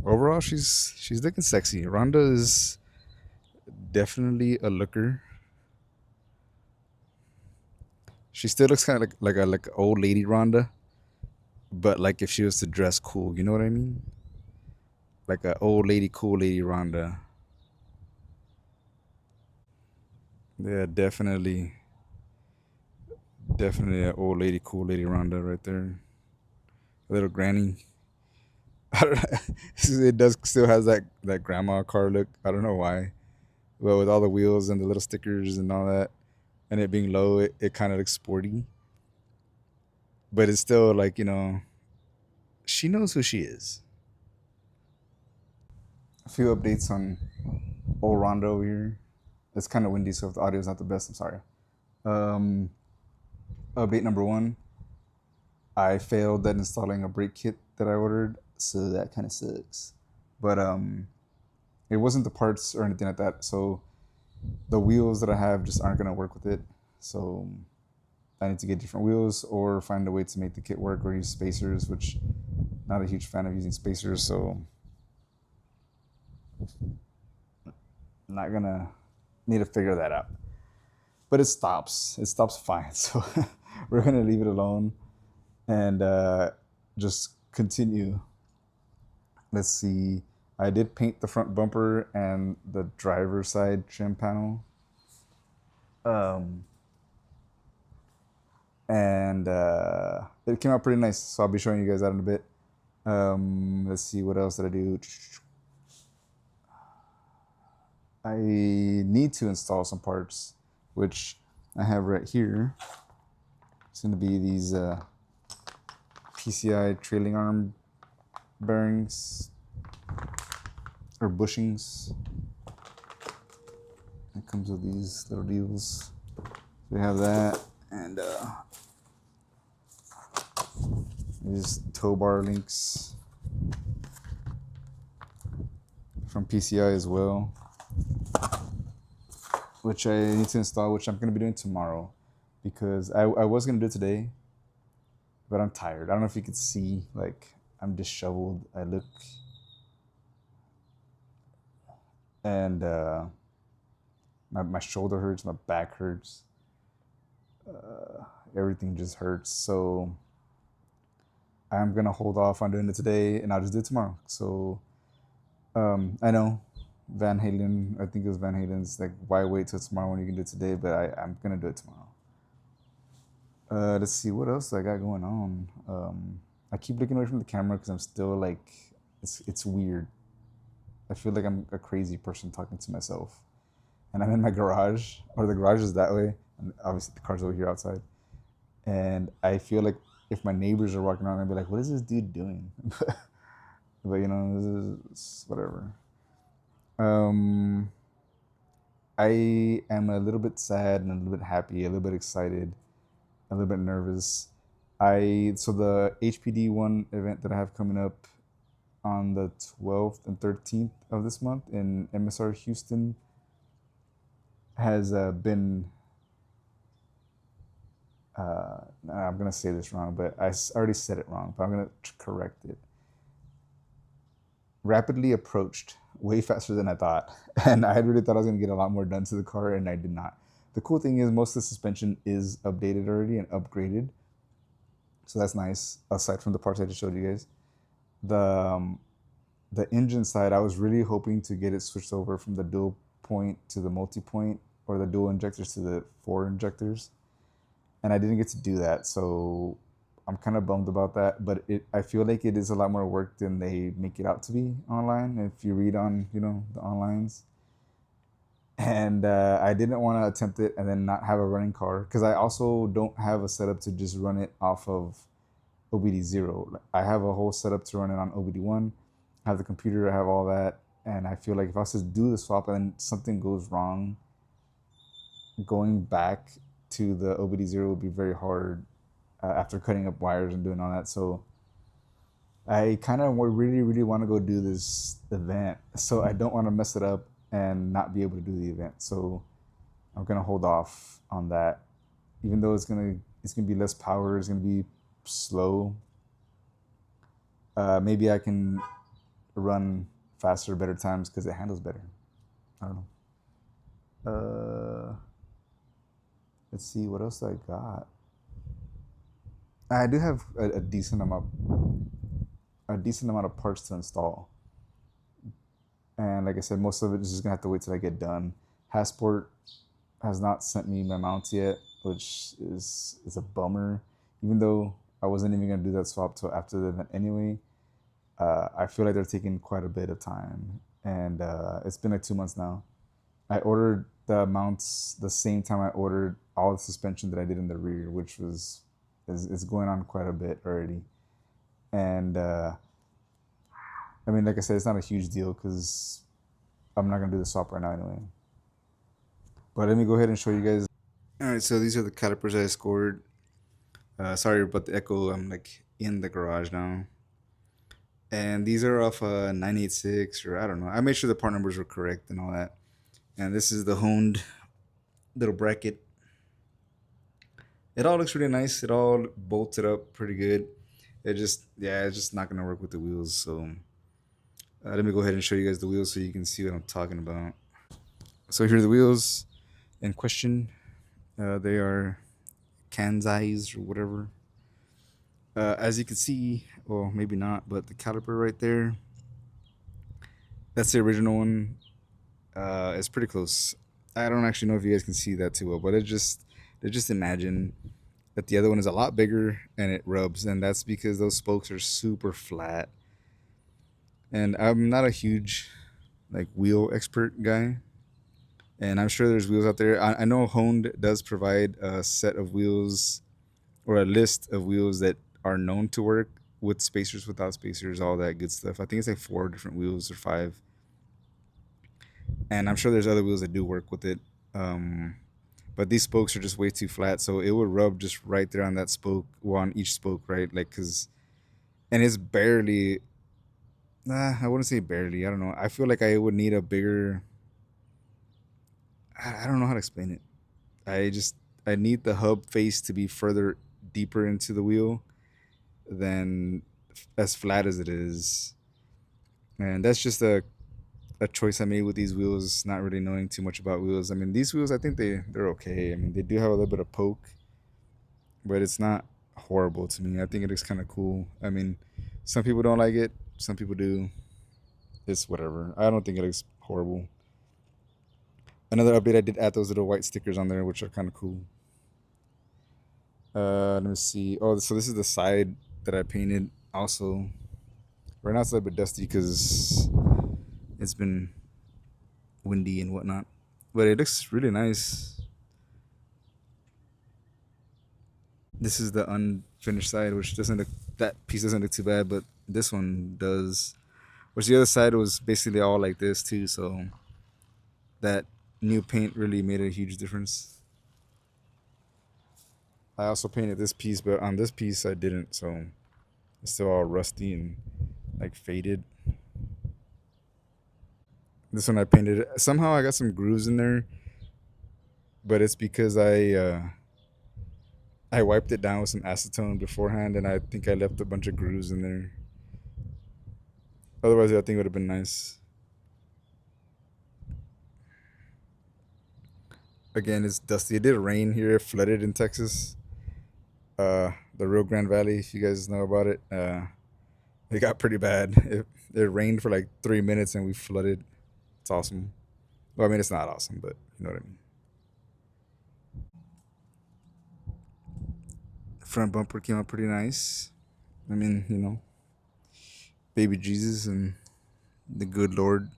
Overall, she's looking sexy. Rhonda is definitely a looker. She still looks kind of like a old lady Rhonda, but like if she was to dress cool, you know what I mean? Like a old lady, cool lady Rhonda. Yeah, definitely an old lady, cool lady Rhonda right there. A little granny. I don't know. It does still has that grandma car look. I don't know why. Well, with all the wheels and the little stickers and all that, and it being low, it kind of looks sporty. But it's still like she knows who she is. A few updates on old Rhonda over here. It's kind of windy, so if the audio is not the best, I'm sorry. Um, Update number one: I failed at installing a brake kit that I ordered, so that kind of sucks. But it wasn't the parts or anything like that. So the wheels that I have just aren't gonna work with it. So I need to get different wheels or find a way to make the kit work or use spacers, which not a huge fan of using spacers. So I'm not gonna need to figure that out. But it stops. It stops fine. So we're gonna leave it alone and just continue. Let's see. I did paint the front bumper and the driver's side trim panel. Um, and it came out pretty nice. So I'll be showing you guys that in a bit. Let's see, what else did I do? I need to install some parts, which I have right here. It's going to be these PCI trailing arm bearings or bushings. It comes with these little deals. We have that, and these tow bar links from PCI as well, which I need to install, which I'm going to be doing tomorrow because I was going to do it today, but I'm tired. I don't know if you could see, like, I'm disheveled. I look, and my shoulder hurts, my back hurts, everything just hurts. So I'm going to hold off on doing it today and I'll just do it tomorrow. So I know Van Halen, I think it was Van Halen's like, why wait till tomorrow when you can do it today? But I'm gonna do it tomorrow. Let's see what else I got going on. I keep looking away from the camera because I'm still like, it's weird. I feel like I'm a crazy person talking to myself, and I'm in my garage, or the garage is that way, and obviously the car's over here outside, and I feel like if my neighbors are walking around, I'd be like, "What is this dude doing?" But this is whatever. Um, I am a little bit sad and a little bit happy, a little bit excited, a little bit nervous. So the HPD one event that I have coming up on the 12th and 13th of this month in MSR Houston has been. I'm gonna say this wrong, but I already said it wrong, but I'm gonna correct it. Rapidly approached way faster than I thought. And I had really thought I was going to get a lot more done to the car, and I did not. The cool thing is, most of the suspension is updated already and upgraded. So that's nice, aside from the parts I just showed you guys. The, um, the engine side, I was really hoping to get it switched over from the dual point to the multi point, or the dual injectors to the four injectors. And I didn't get to do that. So I'm kind of bummed about that, but I feel like it is a lot more work than they make it out to be online. If you read on the onlines, and I didn't want to attempt it and then not have a running car because I also don't have a setup to just run it off of OBD0. I have a whole setup to run it on OBD1. I have the computer, I have all that, and I feel like if I was to do the swap and then something goes wrong, going back to the OBD0 would be very hard after cutting up wires and doing all that. So I kind of really, really want to go do this event. So I don't want to mess it up and not be able to do the event. So I'm gonna hold off on that, even though it's gonna be less power. It's gonna be slow. Maybe I can run faster, better times because it handles better. I don't know. Let's see what else I got. I do have a decent amount of parts to install, and like I said, most of it is just gonna have to wait till I get done. Hasport has not sent me my mounts yet, which is a bummer. Even though I wasn't even gonna do that swap till after the event anyway, I feel like they're taking quite a bit of time, and it's been like 2 months now. I ordered the mounts the same time I ordered all the suspension that I did in the rear, which was is going on quite a bit already. And I mean, like I said, it's not a huge deal because I'm not gonna do the swap right now anyway. But let me go ahead and show you guys. All right, so these are the calipers I scored. Sorry about the echo. I'm like in the garage now, and these are off 986 or I don't know. I made sure the part numbers were correct and all that. And this is the honed little bracket. It all looks really nice. It all bolted up pretty good. It just, yeah, it's just not gonna work with the wheels. So let me go ahead and show you guys the wheels so you can see what I'm talking about. So here are the wheels in question. They are Kansai's or whatever. As you can see, well, maybe not, but the caliper right there, that's the original one. It's pretty close. I don't actually know if you guys can see that too well, but just imagine that the other one is a lot bigger and it rubs, and that's because those spokes are super flat. And I'm not a huge like wheel expert guy, and I'm sure there's wheels out there. I know Honed does provide a set of wheels or a list of wheels that are known to work with spacers, without spacers, all that good stuff. I think it's like 4 different wheels or 5, and I'm sure there's other wheels that do work with it. Um, but these spokes are just way too flat, so it would rub just right there on that spoke, well, on each spoke, right? Like, cause, and it's barely. Nah, I wouldn't say barely. I don't know. I feel like I would need a bigger. I don't know how to explain it. I just I need the hub face to be further deeper into the wheel than as flat as it is, and that's just a choice I made with these wheels, not really knowing too much about wheels. I mean, these wheels, I think they're okay. I mean, they do have a little bit of poke, but it's not horrible to me. I think it looks kind of cool. I mean, some people don't like it, some people do. It's whatever. I don't think it looks horrible. Another update, I did add those little white stickers on there, which are kind of cool. Let me see. Oh, so this is the side that I painted. Also, right now it's a little bit dusty because it's been windy and whatnot, but it looks really nice. This is the unfinished side, which doesn't look, that piece doesn't look too bad, but this one does. Which the other side was basically all like this too, so that new paint really made a huge difference. I also painted this piece, but on this piece I didn't, so it's still all rusty and like faded. This one I painted. Somehow I got some grooves in there, but it's because I wiped it down with some acetone beforehand, and I think I left a bunch of grooves in there. Otherwise, I think it would have been nice. Again, it's dusty. It did rain here. It flooded in Texas. The Rio Grande Valley, if you guys know about it, it got pretty bad. It rained for like 3 minutes and we flooded. It's awesome. Well, I mean, it's not awesome, but you know what I mean. Front bumper came out pretty nice. I mean, baby Jesus and the good Lord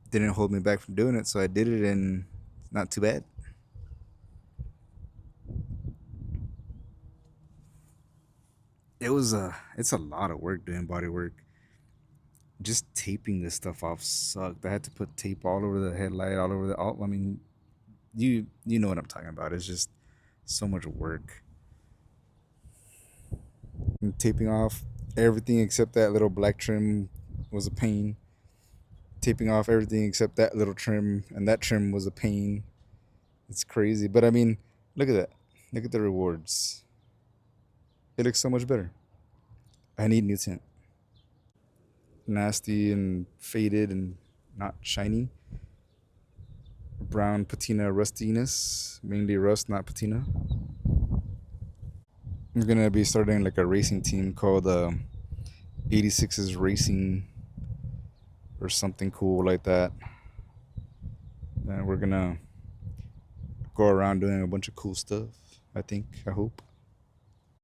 didn't hold me back from doing it, so I did it, and not too bad. It's a lot of work doing body work. Just taping this stuff off sucked. I had to put tape all over the headlight, all over the. All, I mean, you know what I'm talking about. It's just so much work. And taping off everything except that little black trim was a pain. Taping off everything except that little trim, and that trim was a pain. It's crazy, but I mean, look at that. Look at the rewards. It looks so much better. I need new tint. nasty and faded and not shiny. Brown patina rustiness, mainly rust, not patina. I'm gonna be starting like a racing team called 86's Racing or something cool like that. And we're gonna go around doing a bunch of cool stuff. I think. I hope.